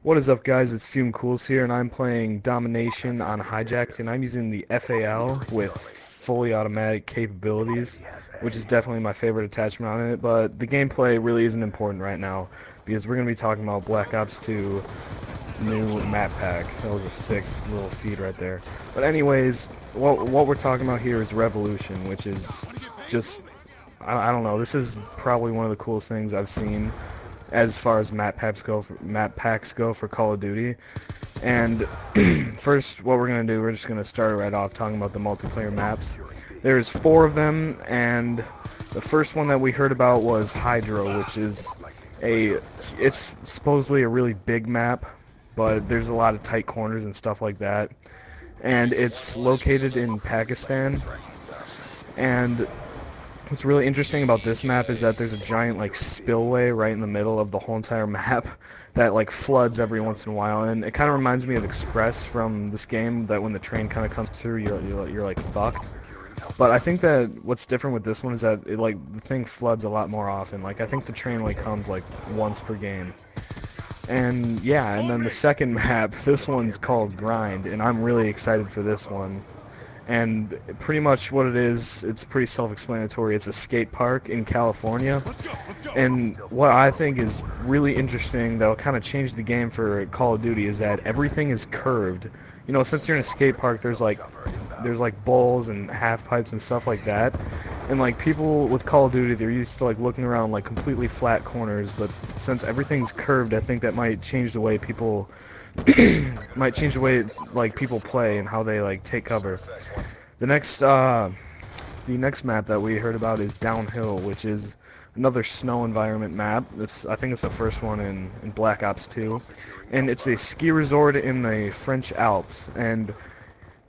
What is up, guys? It's FuM3 here, and I'm playing Domination on Hijacked, and I'm using the FAL with fully automatic capabilities, which is definitely my favorite attachment on it, but the gameplay really isn't important right now, because we're going to be talking about Black Ops 2 new map pack. That was a sick little feed right there. But anyways, what we're talking about here is Revolution, which is just, I don't know, this is probably one of the coolest things I've seen as far as map packs go for Call of Duty. And first, what we're gonna do, we're just gonna start right off talking about the multiplayer maps. There's 4 of them, and the first one that we heard about was Hydro, which is it's supposedly a really big map, but there's a lot of tight corners and stuff like that. And it's located in Pakistan. And what's really interesting about this map is that there's a giant like spillway right in the middle of the whole entire map that like floods every once in a while, and it kind of reminds me of Express from this game, that when the train kind of comes through, you're like fucked. But I think that what's different with this one is that the thing floods a lot more often. Like I think the train like comes like once per game. And yeah, and then the second map, this one's called Grind, and I'm really excited for this one. And pretty much what it is, it's pretty self-explanatory. It's a skate park in California. And what I think is really interesting that'll kind of change the game for Call of Duty is that everything is curved. You know, since you're in a skate park, there's like bowls and half pipes and stuff like that. And like people with Call of Duty, they're used to like looking around like completely flat corners, but since everything's curved, I think that might change the way people like people play and how they like take cover. The next map that we heard about is Downhill, which is another snow environment map. I think it's the first one in Black Ops 2, and it's a ski resort in the French Alps. And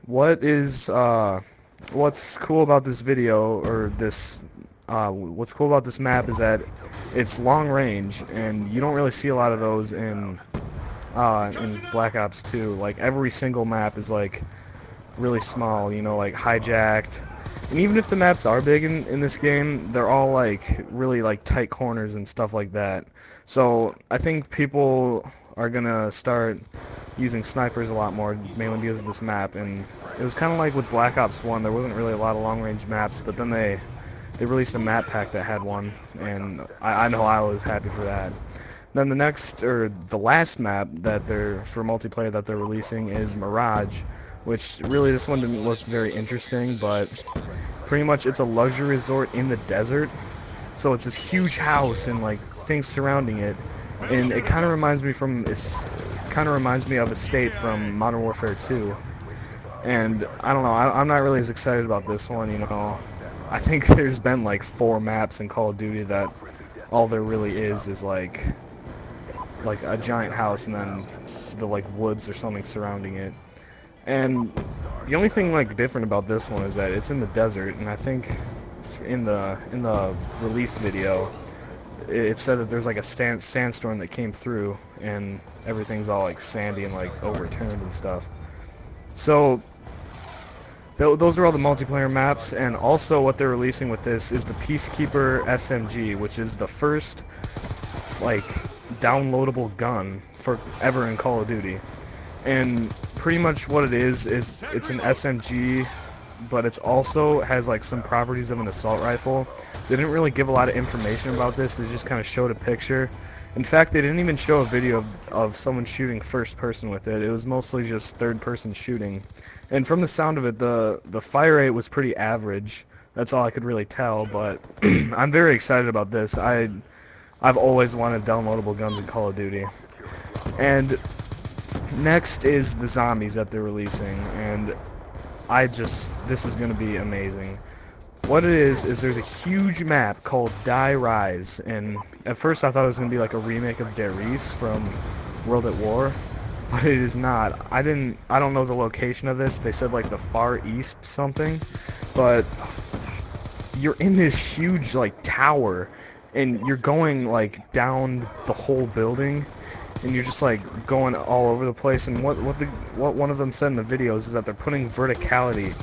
what's cool about this video, or what's cool about this map is that it's long range, and you don't really see a lot of those in Black Ops 2. Like every single map is like really small, you know, like Hijacked. And even if the maps are big in this game, they're all like really like tight corners and stuff like that. So I think people are gonna start using snipers a lot more, mainly because of this map. And it was kind of like with Black Ops 1, there wasn't really a lot of long range maps, but then they released a map pack that had one, and I know I was happy for that. Then the last map that for multiplayer that they're releasing is Mirage, which really this one didn't look very interesting, but pretty much it's a luxury resort in the desert. So it's this huge house and like things surrounding it, and it kind of reminds me of Estate from Modern Warfare 2. And I don't know, I'm not really as excited about this one, you know. I think there's been like 4 maps in Call of Duty that all there really is like a giant house and then the like woods or something surrounding it. And the only thing like different about this one is that it's in the desert, and I think in the release video it said that there's like a sandstorm that came through and everything's all like sandy and like overturned and stuff. So those are all the multiplayer maps, and also what they're releasing with this is the Peacekeeper SMG, which is the first like downloadable gun for ever in Call of Duty. And pretty much what it is it's an SMG, but it's also has like some properties of an assault rifle. They didn't really give a lot of information about this, they just kind of showed a picture. In fact, they didn't even show a video of someone shooting first person with it. It was mostly just third person shooting. And from the sound of it, the fire rate was pretty average. That's all I could really tell, but I'm very excited about this. I've always wanted downloadable guns in Call of Duty. And next is the zombies that they're releasing, and this is going to be amazing. What it is there's a huge map called Die Rise, and at first I thought it was going to be like a remake of Darius from World at War, but it is not. I don't know the location of this. They said like the Far East something, but you're in this huge like tower, and you're going like down the whole building, and you're just like going all over the place. And what one of them said in the videos is that they're putting verticality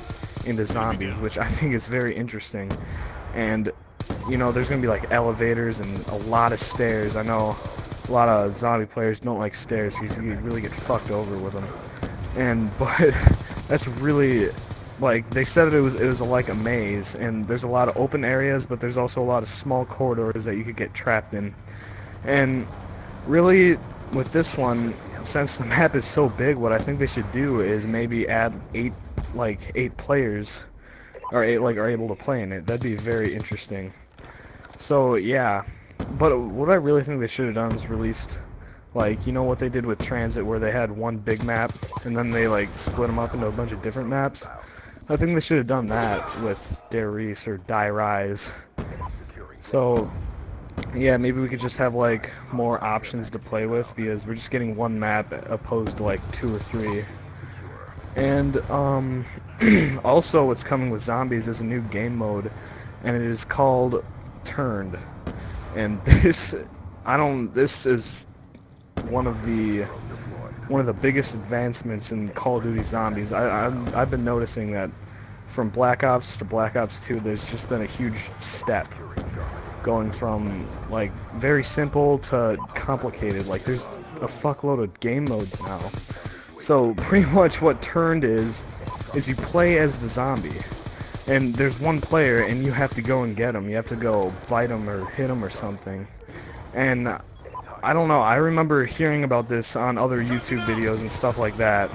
into zombies, which I think is very interesting. And you know, there's gonna be like elevators and a lot of stairs. I know a lot of zombie players don't like stairs because you really get fucked over with them. But that's really, like, they said it was like a maze, and there's a lot of open areas, but there's also a lot of small corridors that you could get trapped in. And really, with this one, since the map is so big, what I think they should do is maybe add eight players, or are able to play in it. That'd be very interesting. So yeah, but what I really think they should have done is released, like, you know what they did with Transit, where they had one big map and then they like split them up into a bunch of different maps. I think they should have done that with Dare Reese or Die Rise. So yeah, maybe we could just have like more options to play with, because we're just getting one map opposed to like 2 or 3. And also what's coming with zombies is a new game mode, and it is called Turned. And this is one of the biggest advancements in Call of Duty Zombies. I've been noticing that from Black Ops to Black Ops 2, there's just been a huge step going from like very simple to complicated. Like there's a fuckload of game modes now. So pretty much what Turned is you play as the zombie, and there's one player, and you have to go and get him. You have to go bite him or hit him or something. And I don't know, I remember hearing about this on other YouTube videos and stuff like that,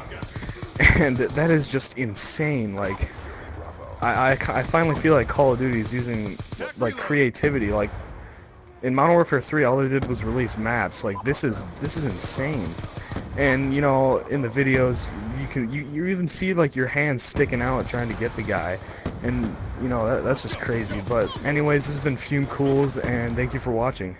and that is just insane. Like, I finally feel like Call of Duty is using, like, creativity. Like, in Modern Warfare 3, all they did was release maps. Like, this is insane. And, you know, in the videos, you even see, like, your hands sticking out trying to get the guy. And, you know, that's just crazy. But anyways, this has been FuM3, and thank you for watching.